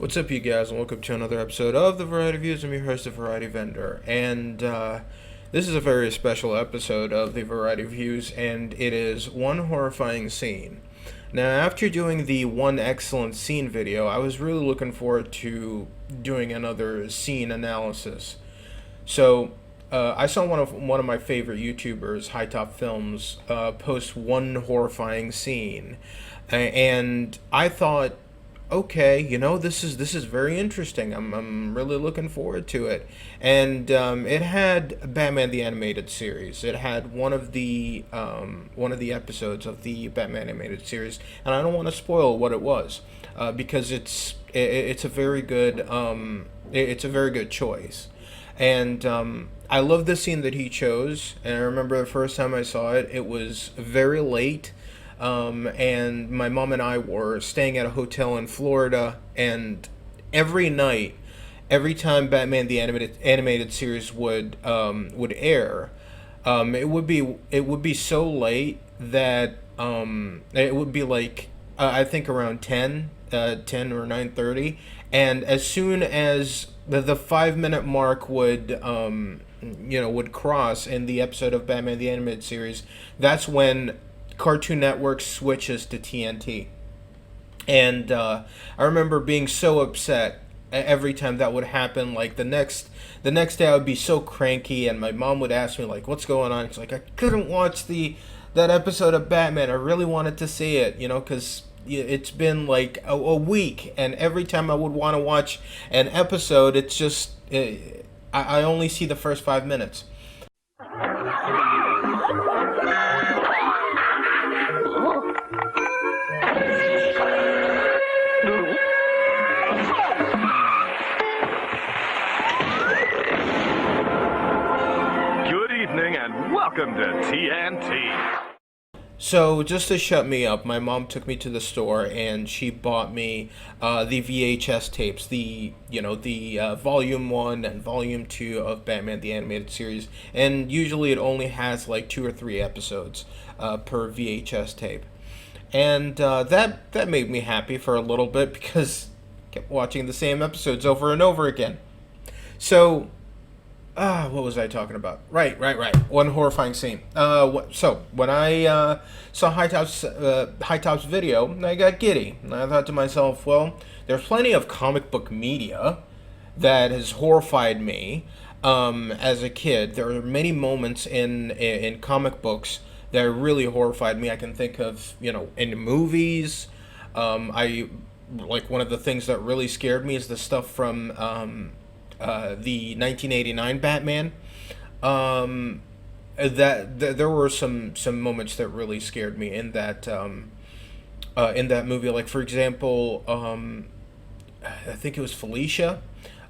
What's up, you guys, and welcome to another episode of The Variety Views. I'm your host, The Variety Vendor, and this is a very special episode of The Variety Views, and it is one horrifying scene. Now, after doing the one excellent scene video, I was really looking forward to doing another scene analysis. So, I saw one of my favorite YouTubers, High Top Films, post one horrifying scene, and I thought, okay, this is very interesting. I'm really looking forward to it. And it had Batman the Animated Series. It had one of the episodes of the Batman Animated Series, and I don't want to spoil what it was, because it's a very good it's a very good choice. And I love the scene that he chose. And I remember the first time I saw it, it was very late. And my mom and I were staying at a hotel in Florida, and every night, every time Batman the animated series would air, it would be so late that it would be like I think around 10 or 9:30, and as soon as the 5 minute mark would cross in the episode of Batman the Animated Series, that's when Cartoon Network switches to TNT. And I remember being so upset every time that would happen. Like the next day I would be so cranky, and my mom would ask me like, "What's going on?" It's like, I couldn't watch the that episode of Batman. I really wanted to see it, because it's been like a week, and every time I would want to watch an episode, it's just I only see the first 5 minutes. Good evening and welcome to TNT. So just to shut me up, my mom took me to the store and she bought me the VHS tapes, the volume 1 and volume 2 of Batman the Animated Series, and usually it only has like 2 or 3 episodes per VHS tape, and that made me happy for a little bit because I kept watching the same episodes over and over again. So what was I talking about? Right. One horrifying scene. So when I saw High Top's video, I got giddy. And I thought to myself, well, there's plenty of comic book media that has horrified me as a kid. There are many moments in comic books that really horrified me. I can think of, in movies. I like one of the things that really scared me is the stuff from the 1989 Batman. There were some moments that really scared me in that movie. Like, for example, I think it was Felicia,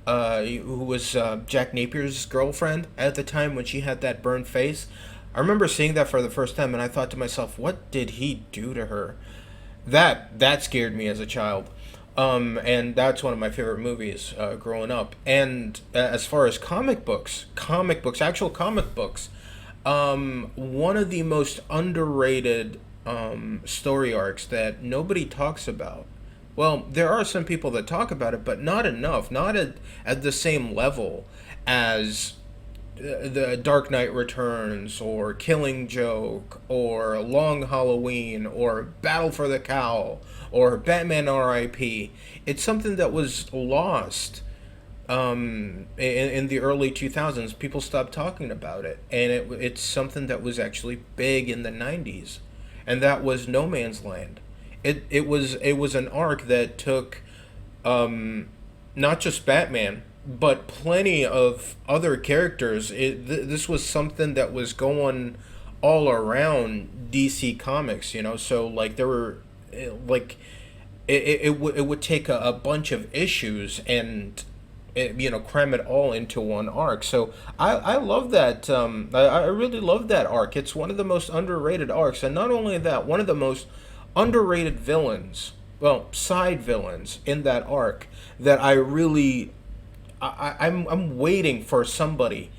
who was Jack Napier's girlfriend at the time when she had that burned face. I remember seeing that for the first time, and I thought to myself, what did he do to her? That scared me as a child. And that's one of my favorite movies growing up. And as far as actual comic books, one of the most underrated story arcs that nobody talks about. Well, there are some people that talk about it, but not enough. Not at the same level as the Dark Knight Returns, or Killing Joke, or Long Halloween, or Battle for the Cowl, or Batman R.I.P. It's something that was lost in the early 2000s. People stopped talking about it, and it's something that was actually big in the 90s, and that was No Man's Land. It was an arc that took not just Batman, but plenty of other characters. This was something that was going all around DC Comics, So like there were like it would take a bunch of issues and cram it all into one arc. So I love that. I really love that arc. It's one of the most underrated arcs, and not only that, one of the most underrated villains. Well, side villains in that arc that I really I'm waiting for somebody.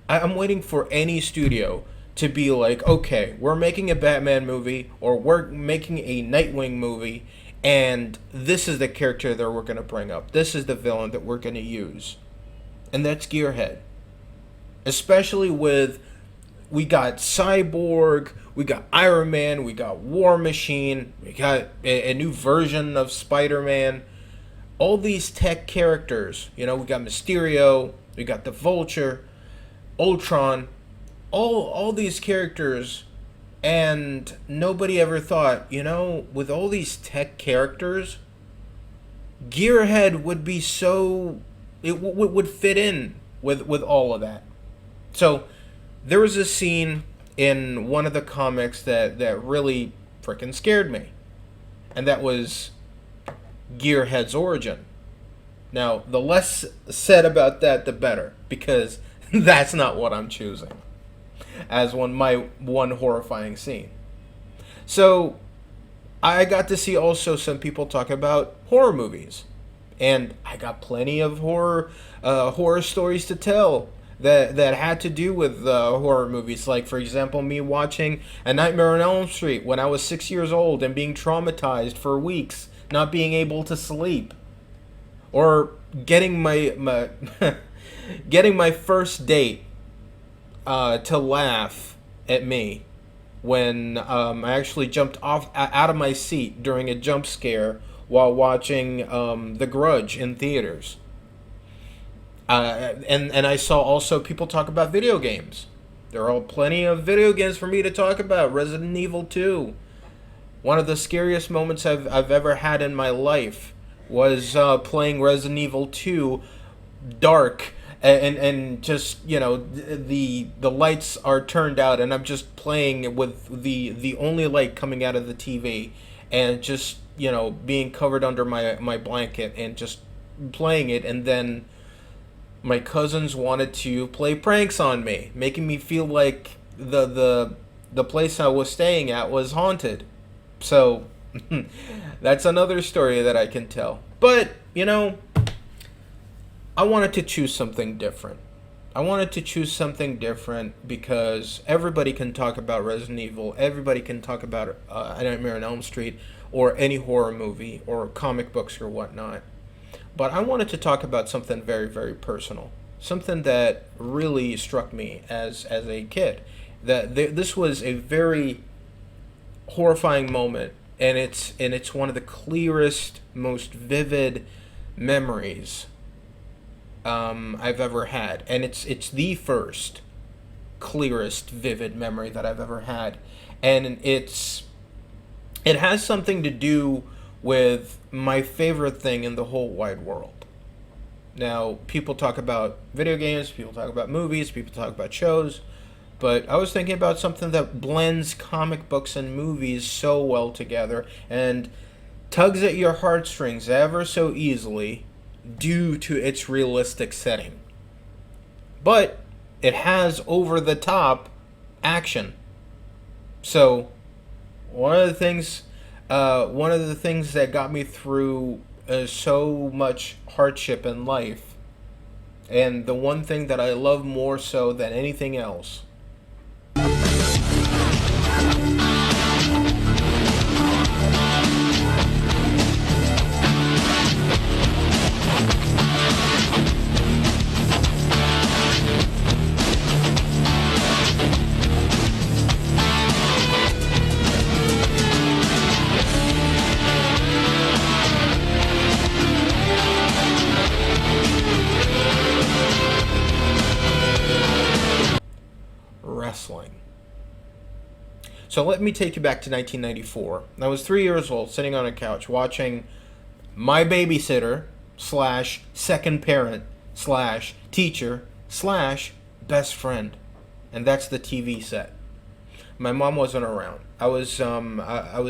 I'm waiting for any studio to be like, okay, we're making a Batman movie or we're making a Nightwing movie, And this is the character that we're going to bring up. This is the villain that we're going to use. And that's Gearhead. Especially with, we got Cyborg, we got Iron Man, we got War Machine, we got a new version of Spider-Man. All these tech characters, we got Mysterio, we got the Vulture, Ultron, all these characters, and nobody ever thought, with all these tech characters, Gearhead would be so, would fit in with all of that. So there was a scene in one of the comics that really freaking scared me, and that was Gearhead's origin. Now, the less said about that, the better, because that's not what I'm choosing as my one horrifying scene. So, I got to see also some people talk about horror movies, and I got plenty of horror stories to tell that had to do with horror movies. Like, for example, me watching A Nightmare on Elm Street when I was 6 years old and being traumatized for weeks, not being able to sleep, or getting my getting my first date to laugh at me when I actually jumped out of my seat during a jump scare while watching The Grudge in theaters. And I saw also people talk about video games. There are plenty of video games for me to talk about. Resident Evil 2. One of the scariest moments I've ever had in my life was playing Resident Evil 2 dark, and just, the lights are turned out and I'm just playing with the only light coming out of the TV, and just, being covered under my blanket and just playing it. And then my cousins wanted to play pranks on me, making me feel like the place I was staying at was haunted. So that's another story that I can tell. But, I wanted to choose something different. I wanted to choose something different because everybody can talk about Resident Evil. Everybody can talk about A Nightmare on Elm Street or any horror movie or comic books or whatnot. But I wanted to talk about something very, very personal. Something that really struck me as a kid. This was a very horrifying moment, and it's one of the clearest, most vivid memories I've ever had, and it's the first clearest, vivid memory that I've ever had, and it has something to do with my favorite thing in the whole wide world. Now, people talk about video games, people talk about movies, people talk about shows, but I was thinking about something that blends comic books and movies so well together and tugs at your heartstrings ever so easily due to its realistic setting. But it has over-the-top action. So, one of the things that got me through so much hardship in life, and the one thing that I love more so than anything else, wrestling. So let me take you back to 1994. I was 3 years old, sitting on a couch watching my babysitter slash second parent slash teacher slash best friend, and that's the TV set. My mom wasn't around. I was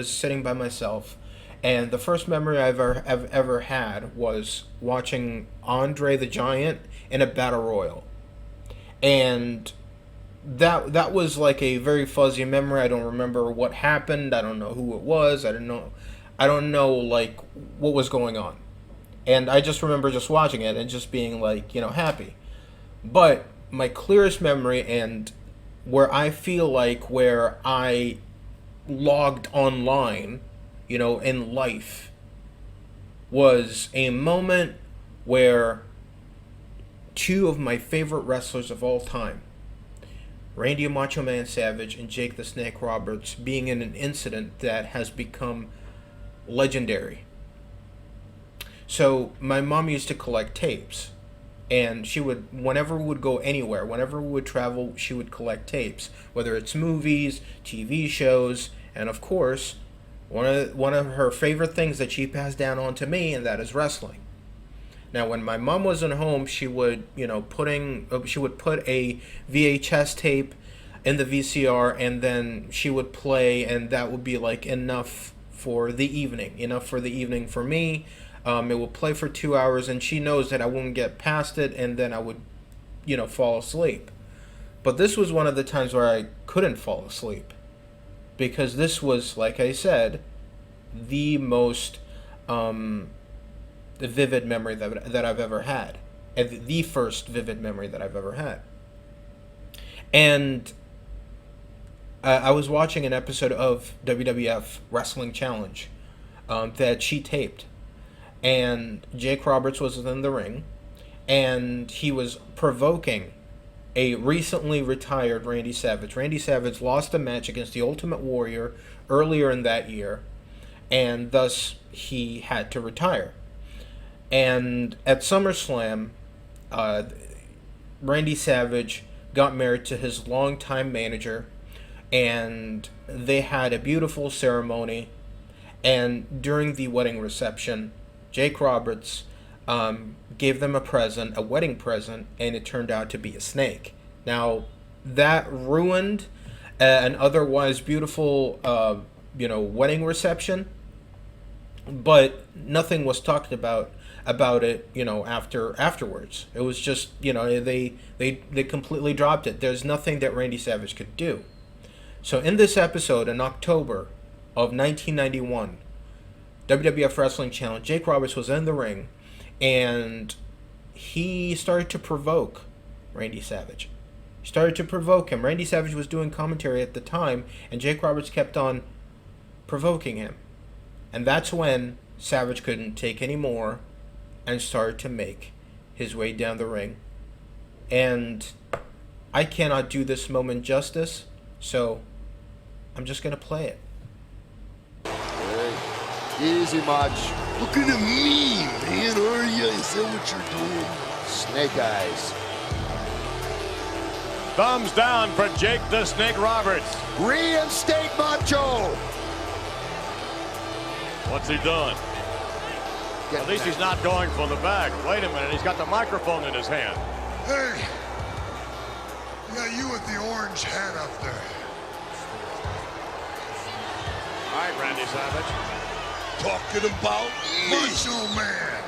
sitting by myself, and the first memory I've ever had was watching Andre the Giant in a battle royal, and that was like a very fuzzy memory. I don't remember what happened. I don't know who it was. I don't know like what was going on. And I just remember just watching it and just being like, happy. But my clearest memory, and where I feel like where I logged online, in life was a moment where two of my favorite wrestlers of all time, Randy Macho Man Savage and Jake the Snake Roberts, being in an incident that has become legendary. So my mom used to collect tapes, and she would, whenever we would go anywhere, whenever we would travel, she would collect tapes, whether it's movies, TV shows, and of course, one of her favorite things that she passed down on to me, and that is wrestling. Now, when my mom wasn't home, she would, she would put a VHS tape in the VCR, and then she would play, and that would be like enough for the evening. Enough for the evening for me. It would play for 2 hours, and she knows that I wouldn't get past it, and then I would, fall asleep. But this was one of the times where I couldn't fall asleep, because this was, like I said, the most vivid memory that I've ever had, and the first vivid memory that I've ever had. And I was watching an episode of WWF Wrestling Challenge that she taped, and Jake Roberts was in the ring, and he was provoking a recently retired Randy Savage. Randy Savage lost a match against the Ultimate Warrior earlier in that year, and thus he had to retire. And at SummerSlam, Randy Savage got married to his longtime manager, and they had a beautiful ceremony. And during the wedding reception, Jake Roberts gave them a wedding present, and it turned out to be a snake. Now, that ruined an otherwise beautiful, wedding reception, but nothing was talked about it, afterwards. It was just, they completely dropped it. There's nothing that Randy Savage could do. So in this episode, in October of 1991, WWF Wrestling Challenge, Jake Roberts was in the ring, and he started to provoke Randy Savage. He started to provoke him. Randy Savage was doing commentary at the time, and Jake Roberts kept on provoking him. And that's when Savage couldn't take any more and started to make his way down the ring. And I cannot do this moment justice, so I'm just going to play it. Hey, easy, Mach. Looking at me, man, are you? Is that what you're doing? Snake eyes. Thumbs down for Jake the Snake Roberts. Reinstate Macho. What's he done? At least he's not going for the back. Wait a minute, he's got the microphone in his hand. Hey, yeah, you with the orange hat up there. All right, Randy Savage. Talking about me. Macho Man.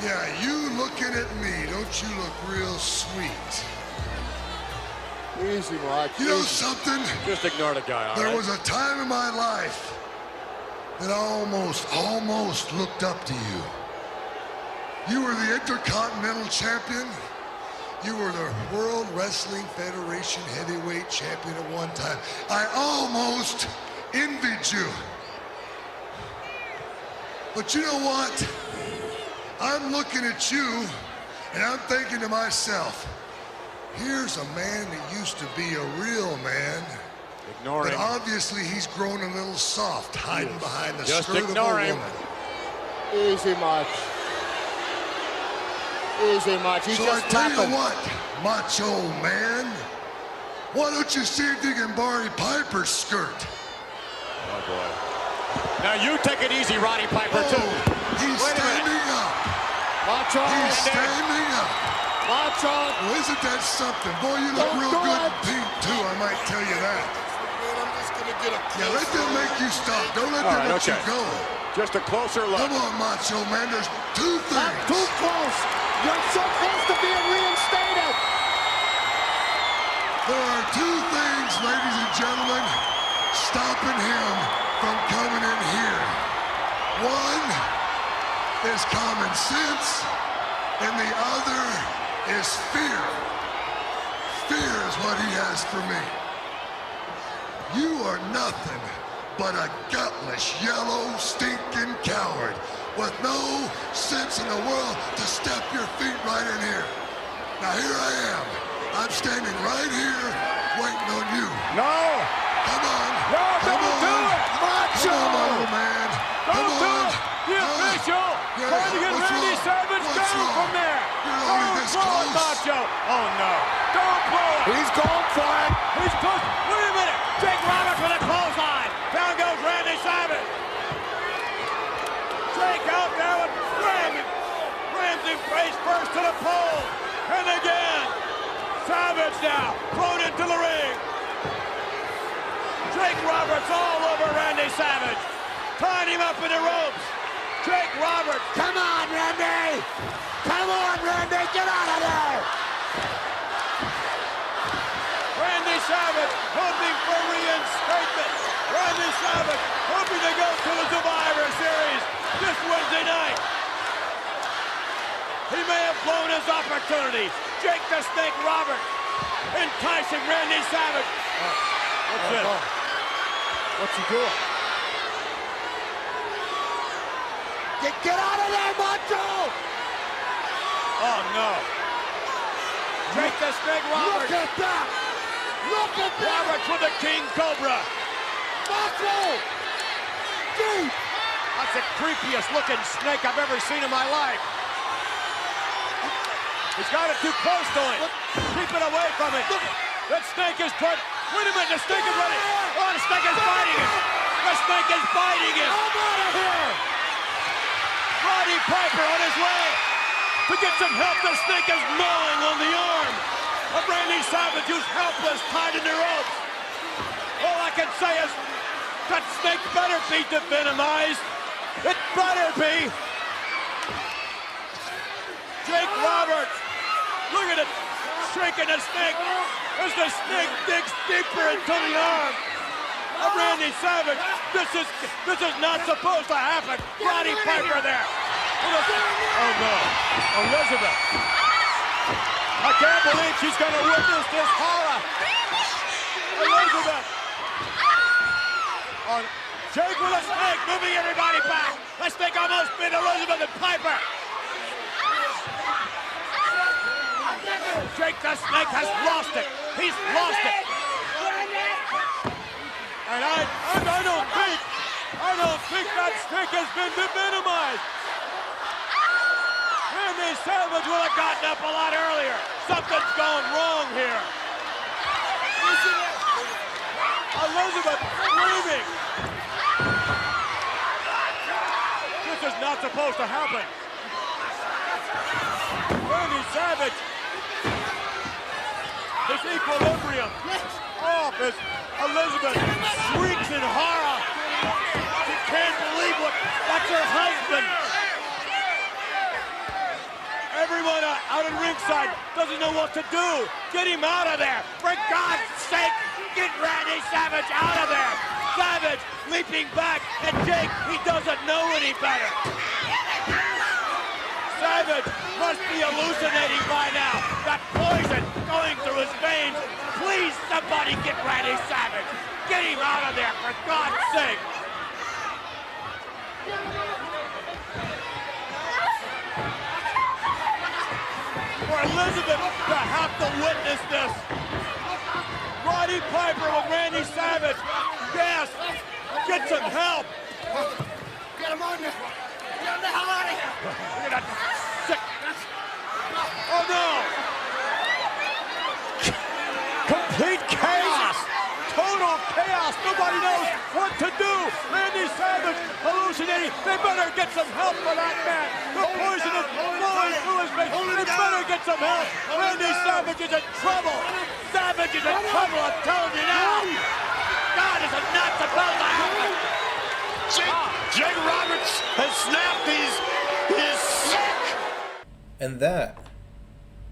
Yeah, you looking at me, don't you look real sweet? Easy, Mach. You know something? Just ignore the guy, all right? There was a time in my life that I almost looked up to you. You were the Intercontinental Champion. You were the World Wrestling Federation Heavyweight Champion at one time. I almost envied you. But you know what? I'm looking at you, and I'm thinking to myself, here's a man that used to be a real man. Ignore But him. obviously he's grown a little soft, hiding behind the Just skirt of a ignore him. woman. Easy, Mach. Easy, Mach. He's So I just tell you tapping. what, Macho Man, why don't you see if you can borrow Piper's skirt? Oh, boy. Now you take it easy, Roddy Piper, too. He's Wait a minute. standing up. Macho. He's standing up. Macho. Well, isn't that something? Boy, you look Don't real do good in it. pink, too, I might tell you that. Man, I'm just gonna get a Yeah, let them make you stop. Don't let All them right, let you okay. go. Just a closer look. Come on, Macho Man, there's two Not things. too close. You're so close to being reinstated. There are two things, ladies and gentlemen, stopping him from coming in here. One is common sense, and the other is fear. Fear is what he has for me. You are nothing but a gutless, yellow, stinking coward. with no sense in the world to step your feet right in here. Now here I am. I'm standing right here waiting on you. No! Come on. No, Come don't do on. it! Macho! Come on, my old man. Don't Come do on. it! The official Yeah, trying to get what's Randy wrong? Savage What's down wrong? from there. You're only Don't this blow it, close. Macho! Oh no! Don't blow it! He's going for it. He's close. Wait a minute! Jake Roberts with a clothesline. Down goes Randy Savage. Jake out there with rams him face first to the pole. And again, Savage now thrown into the ring. Jake Roberts all over Randy Savage. Tying him up in the ropes. Jake Roberts. Come on, Randy. Come on, Randy. Get out of there. Randy Savage hoping for reinstatement. Randy Savage hoping to go to the Survivor Series this Wednesday night. He may have blown his opportunity. Jake the Snake Roberts enticing Randy Savage. What's this? What's he doing? Get out of there, Macho. Oh no. Jake the Snake Roberts. Look at that. Look at that. Roberts with the King Cobra. Macho. Dude. That's the creepiest looking snake I've ever seen in my life. He's got it too close to him. Keep it away from it. That snake is put. Wait a minute, the snake is ready. Oh, the snake is biting him. The snake is biting him. I'm out of here. Roddy Piper on his way to get some help. The snake is gnawing on the arm of Randy Savage, who's helpless, tied in the ropes. All I can say is that snake better be devenomized. It better be. Jake Roberts, look at it, shaking the snake as the snake digs deeper into the arm of Randy Savage. This is not supposed to happen. Roddy Piper there. Oh no, Elizabeth. I can't believe she's going to witness this horror. Elizabeth. On Jake with a snake, moving everybody back. The snake almost bit Elizabeth and Piper. Jake the Snake has lost it. He's lost it. And I don't think that snake has been devenomized. Randy Savage would have gotten up a lot earlier. Something's gone wrong here. Elizabeth screaming. This is not supposed to happen. Randy Savage. His equilibrium off as Elizabeth shrieks in horror. She can't believe that's her husband. Everyone out at ringside doesn't know what to do. Get him out of there. For God's sake, get Randy Savage out of there. Savage leaping back, and Jake, he doesn't know any better. Savage must be hallucinating by now. That poison going through his veins. Please, somebody get Randy Savage. Get him out of there, for God's sake. For Elizabeth to have to witness this. Roddy Piper with Randy Savage. Yes, get some help. Get him on there. Get the hell out of here. Look at that sick. Oh no! Complete chaos! Total chaos! Nobody knows what to do! Randy Savage hallucinating! They better get some help for that man! The poison is flowing through his face! They better get some help! Randy Savage is in trouble! Savage is in trouble, I'm telling you now! God, this is not supposed to happen! Jake Roberts has snapped his sick! And that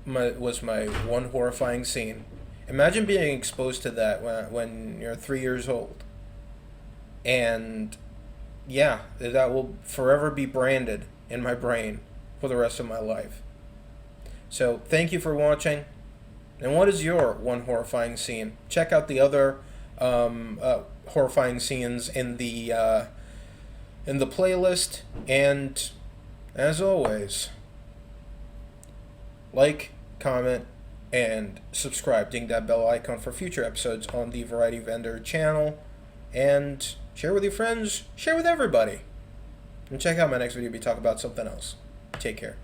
was my one horrifying scene. Imagine being exposed to that when you're 3 years old. And yeah, that will forever be branded in my brain for the rest of my life. So thank you for watching. And what is your one horrifying scene? Check out the other horrifying scenes in the in the playlist. And as always, like, comment, and subscribe. Ding that bell icon for future episodes on the Variety Vendor channel. And share with your friends, share with everybody. And check out my next video, we talk about something else. Take care.